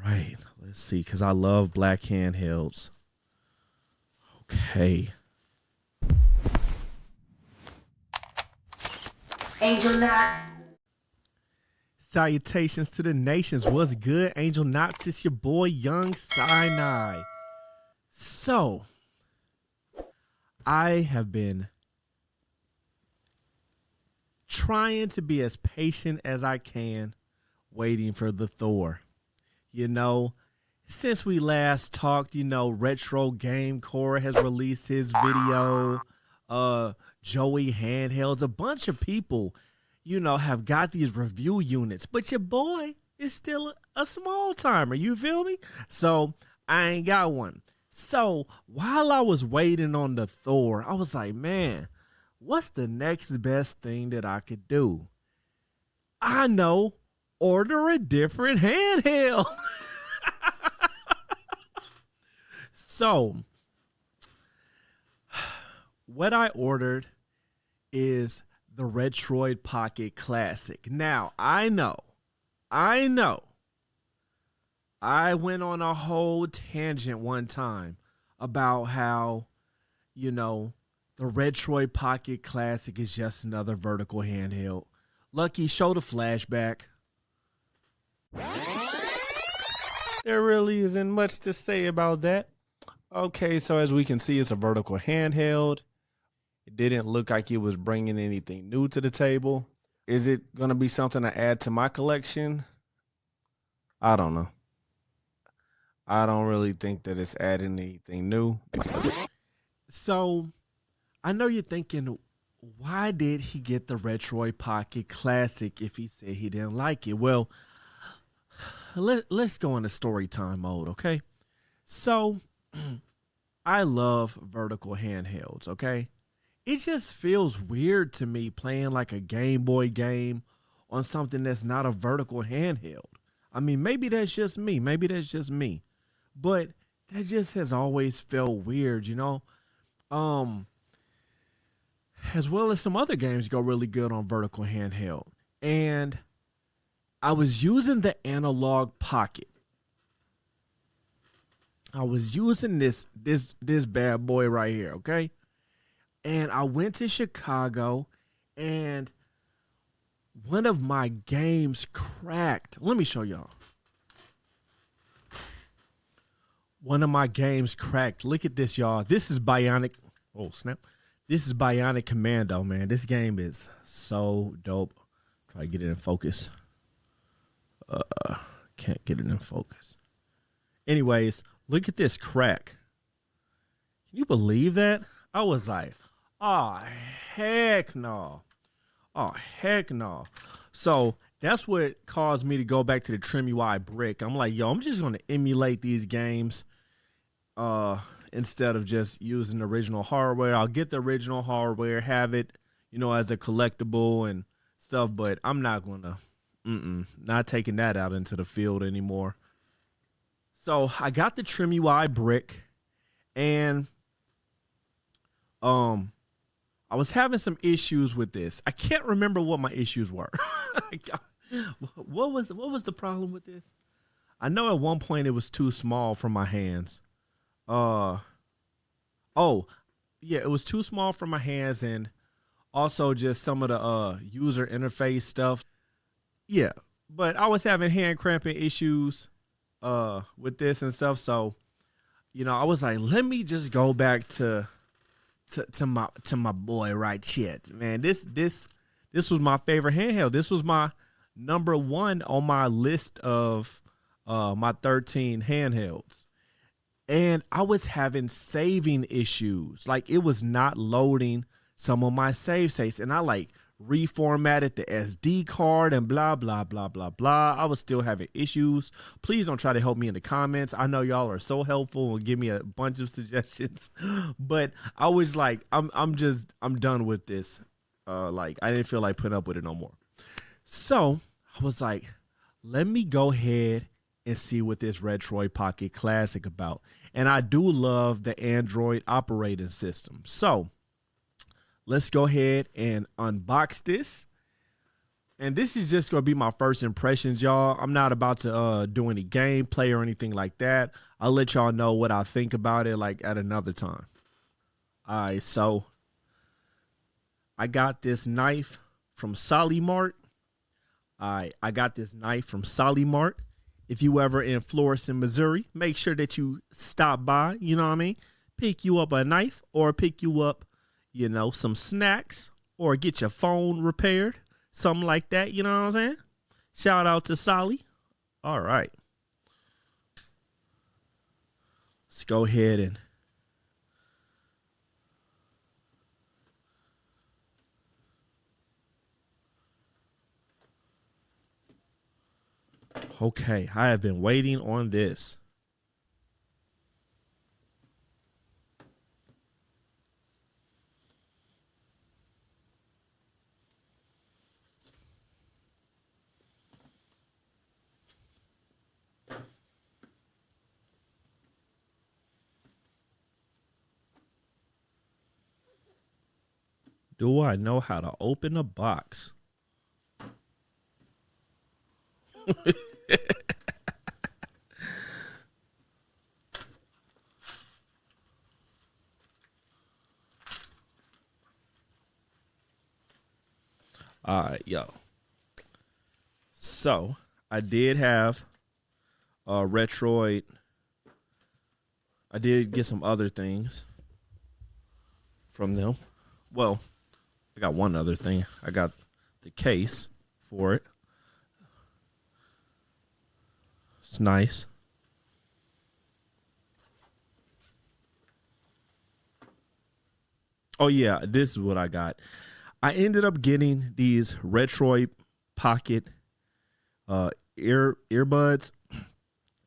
right, let's see, because I love black handhelds. Okay. Angel Knot. Salutations to the nations. What's good, Angel Knots? It's your boy, Young Sinai. So, I have been trying to be as patient as I can, waiting for the Thor. You know, since we last talked, Retro Game Core has released his video. Joey Handhelds, a bunch of people, have got these review units, but your boy is still a small timer. You feel me? So I ain't got one. So while I was waiting on the Thor, I was like, man, what's the next best thing that I could do? I know, order a different handheld. So what I ordered is the Retroid Pocket Classic. Now, I know, I went on a whole tangent one time about how, the Retroid Pocket Classic is just another vertical handheld. Lucky, show the flashback. There really isn't much to say about that. Okay, so as we can see, it's a vertical handheld. It didn't look like it was bringing anything new to the table. Is it going to be something to add to my collection? I don't know. I don't really think that it's adding anything new. So, I know you're thinking, why did he get the Retroid Pocket Classic if he said he didn't like it? Well, let's go into story time mode, okay? So, I love vertical handhelds, okay? It just feels weird to me playing like a Game Boy game on something that's not a vertical handheld. I mean, maybe that's just me. But that just has always felt weird, As well as some other games go really good on vertical handheld. And I was using the Analog Pocket. I was using this bad boy right here, okay? And I went to Chicago, and one of my games cracked. Let me show y'all. One of my games cracked. Look at this, y'all. This is Bionic. Oh, snap. This is Bionic Commando, man. This game is so dope. Try to get it in focus. Can't get it in focus. Anyways, look at this crack. Can you believe that? I was like, oh, heck no. Oh, heck no. So that's what caused me to go back to the Trim UI brick. I'm like, yo, I'm just going to emulate these games instead of just using the original hardware. I'll get the original hardware, have it, as a collectible and stuff, but I'm not going to, not taking that out into the field anymore. So I got the Trim UI brick, and I was having some issues with this. I can't remember what my issues were. What was the problem with this? I know at one point it was too small for my hands. It was too small for my hands, and also just some of the user interface stuff. Yeah, but I was having hand cramping issues with this and stuff. So, I was like, let me just go back to my boy right here. Man, this was my favorite handheld. This was my number one on my list of my 13 handhelds. And I was having saving issues. Like, it was not loading some of my save states. And I reformatted the SD card and blah, blah, blah, blah, blah. I was still having issues. Please don't try to help me in the comments. I know y'all are so helpful and give me a bunch of suggestions. But I was like, I'm done with this. I didn't feel like putting up with it no more. So I was like, let me go ahead and see what this Retroid Pocket Classic about. And I do love the Android operating system. So let's go ahead and unbox this. And this is just going to be my first impressions, y'all. I'm not about to do any gameplay or anything like that. I'll let y'all know what I think about it like at another time. All right, so I got this knife from Salmart. I got this knife from Salmart. If you ever in Florissant, Missouri, make sure that you stop by, you know what I mean? Pick you up a knife or pick you up, you know, some snacks or get your phone repaired. Something like that, you know what I'm saying? Shout out to Sally. All right. Let's go ahead and okay, I have been waiting on this. Do I know how to open a box? All right, yo. So I did have Retroid. I did get some other things from them. Well, I got one other thing. I got the case for it. It's nice. Oh yeah, this is what I got. I ended up getting these Retroid Pocket earbuds.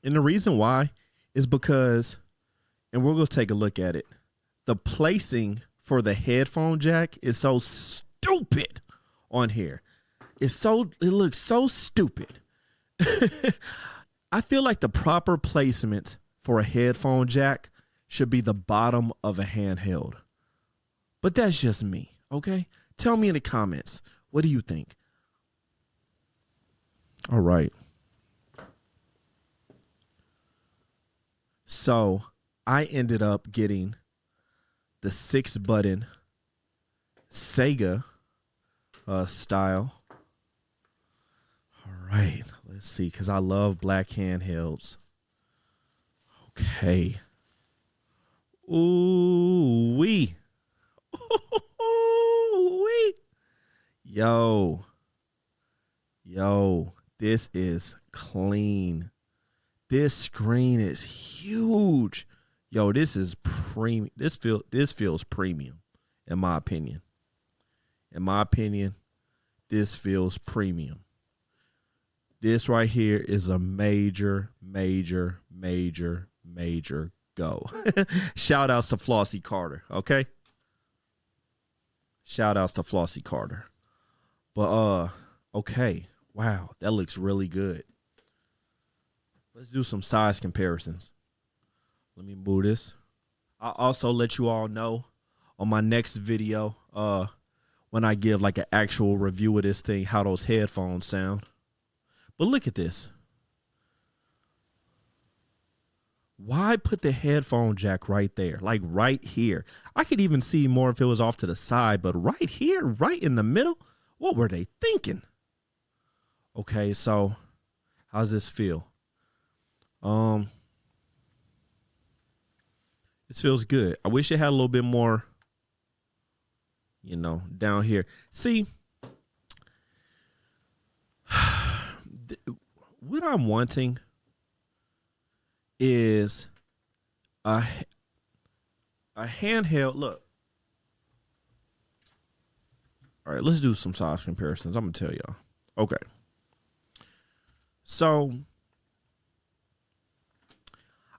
And the reason why is because, and we're going to take a look at it, the placing for the headphone jack is so stupid on here. It looks so stupid. I feel like the proper placement for a headphone jack should be the bottom of a handheld. But that's just me, okay? Tell me in the comments, what do you think? All right. So I ended up getting the 6-button Sega style. All right, let's see, because I love black handhelds. Okay. Ooh wee. Ooh wee. Yo, this is clean. This screen is huge. Yo, this is premium. This feels premium, in my opinion. In my opinion, this feels premium. This right here is a major go. Shout outs to Flossie Carter, okay? Shout outs to Flossie Carter. But okay. Wow, that looks really good. Let's do some size comparisons. Let me move this. I'll also let you all know on my next video, when I give like an actual review of this thing, how those headphones sound. But look at this. Why put the headphone jack right there? Like right here. I could even see more if it was off to the side, but right here, right in the middle, what were they thinking? Okay, so how's this feel? This feels good. I wish it had a little bit more, you know, down here. See, what I'm wanting is a handheld. Look. All right, let's do some size comparisons. I'm going to tell y'all. Okay. So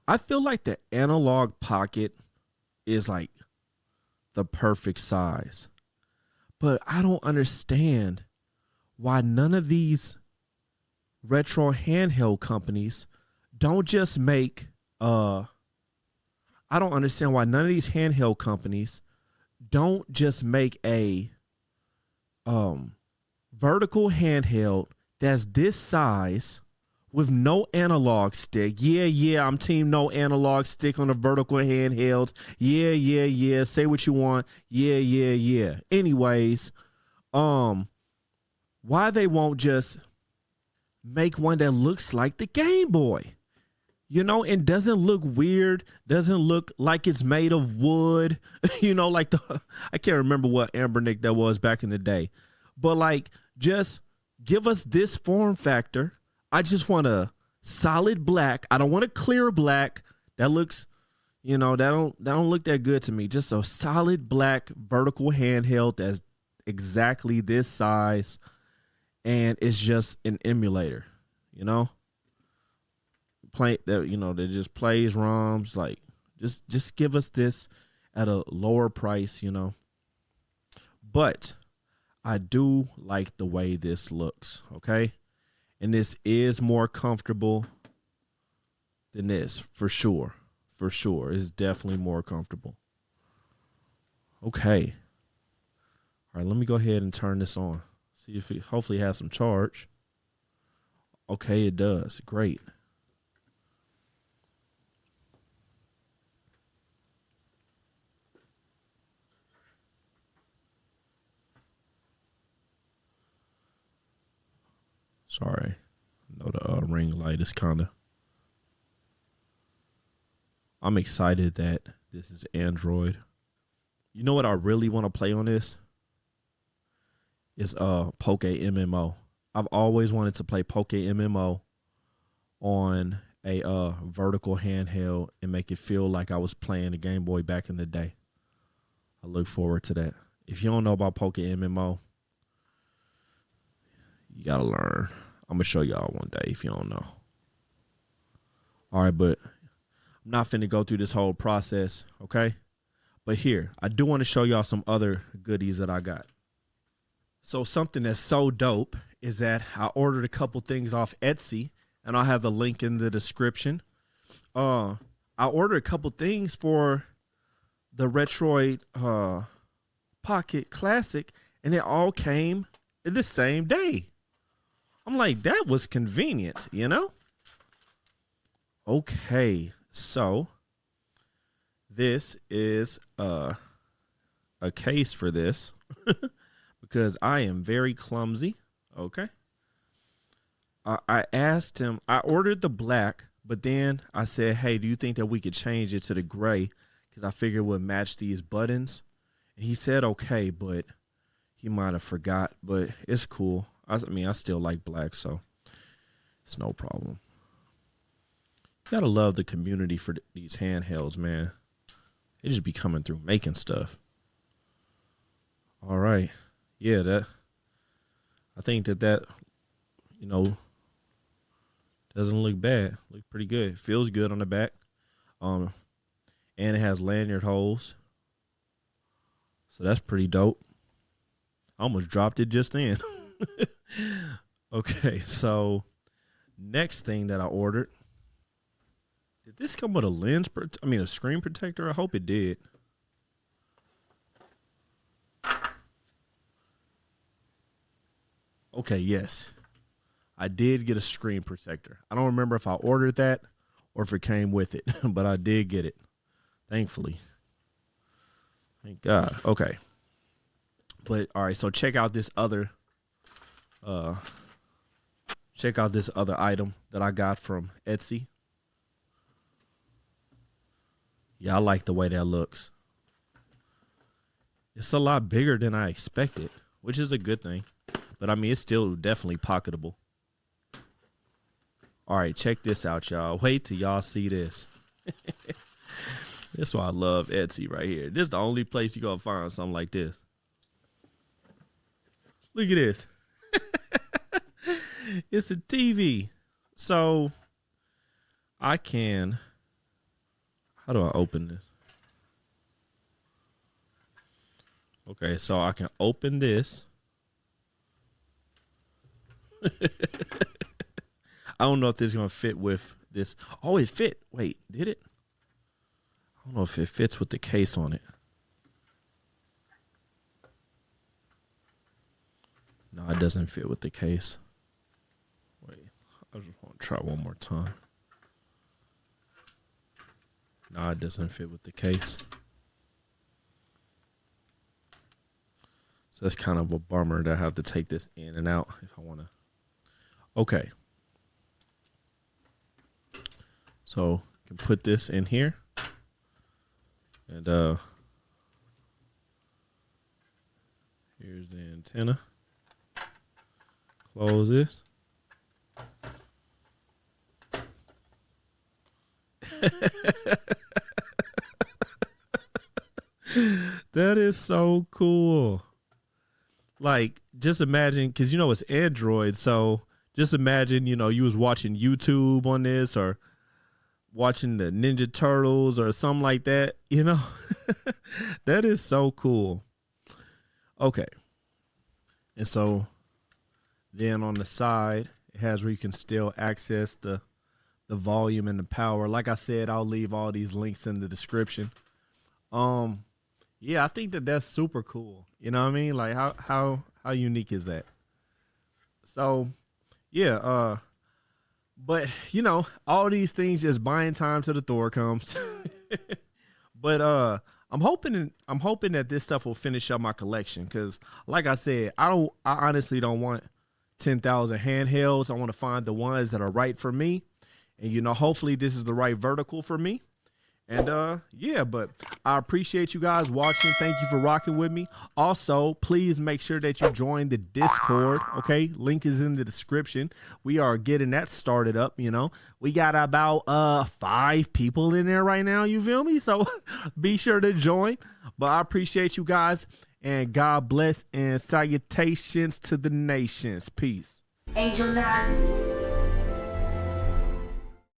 I feel like the Analog Pocket is like the perfect size. But I don't understand why none of these retro handheld companies don't just make I don't understand why none of these handheld companies don't just make a vertical handheld that's this size with no analog stick. Yeah, I'm team no analog stick on the vertical handheld. Yeah. Say what you want. Yeah. Anyways, why they won't just make one that looks like the Game Boy? You know, and doesn't look weird, doesn't look like it's made of wood, you know, like I can't remember what Ambernick that was back in the day, but like, just give us this form factor. I just want a solid black. I don't want a clear black that looks, you know, that don't look that good to me. Just a solid black vertical handheld that's exactly this size, and it's just an emulator, you know. Play that, you know, that just plays ROMs. Like, just give us this at a lower price, you know. But I do like the way this looks, okay? And this is more comfortable than this, for sure. For sure. It's definitely more comfortable. Okay. All right, let me go ahead and turn this on. See if it hopefully has some charge. Okay, it does. Great. Sorry. I know the ring light is kind of... I'm excited that this is Android. You know what I really want to play on this? Is Poke MMO. I've always wanted to play Poke MMO on a vertical handheld and make it feel like I was playing the Game Boy back in the day. I look forward to that. If you don't know about Poke MMO, you gotta learn. I'm gonna show y'all one day if you don't know. All right, but I'm not finna go through this whole process, okay? But here, I do want to show y'all some other goodies that I got. So something that's so dope is that I ordered a couple things off Etsy, and I'll have the link in the description. I ordered a couple things for the Retroid Pocket Classic, and it all came in the same day. I'm like, that was convenient, you know? Okay, so this is a case for this because I am very clumsy, okay? I asked him, I ordered the black, but then I said, hey, do you think that we could change it to the gray? Because I figured it would match these buttons. And he said, okay, but he might have forgot, but it's cool. I mean, I still like black, so it's no problem. You gotta love the community for these handhelds, man. They just be coming through making stuff. All right. Yeah, I think that, you know, doesn't look bad. Look pretty good. Feels good on the back. And it has lanyard holes. So that's pretty dope. I almost dropped it just then. Okay, so next thing that I ordered. Did this come with a lens? A screen protector? I hope it did. Okay, yes. I did get a screen protector. I don't remember if I ordered that or if it came with it, but I did get it. Thankfully. Thank God. Okay. But all right, so check out this other item that I got from Etsy. Yeah, I like the way that looks. It's a lot bigger than I expected, which is a good thing. But I mean, it's still definitely pocketable. All right, check this out, y'all. Wait till y'all see this. That's why I love Etsy right here. This is the only place you're going to find something like this. Look at this. It's a TV. So I can... How do I open this? Okay, so I can open this. I don't know if this is going to fit with this. Oh, it fit. Wait, did it? I don't know if it fits with the case on it. No, it doesn't fit with the case. Wait, I just want to try one more time. No, it doesn't fit with the case. So that's kind of a bummer that I have to take this in and out if I want to. Okay. So you can put this in here. And here's the antenna. Close this. That is so cool. Like, just imagine, because, you know, it's Android. So just imagine, you know, you was watching YouTube on this or watching the Ninja Turtles or something like that, you know. That is so cool. Okay. And so then on the side, it has where you can still access the volume and the power. Like I said, I'll leave all these links in the description. Yeah, I think that's super cool. You know what I mean? Like how unique is that? So, yeah, but you know, all these things just buying time till the Thor comes. But I'm hoping that this stuff will finish up my collection, because like I said, I honestly don't want 10,000 handhelds. I want to find the ones that are right for me. And you know, hopefully this is the right vertical for me. And yeah, but I appreciate you guys watching. Thank you for rocking with me. Also, please make sure that you join the Discord. Okay, link is in the description. We are getting that started up. You know, we got about 5 people in there right now. You feel me? So be sure to join. But I appreciate you guys, and God bless, and salutations to the nations. Peace. Angel 9.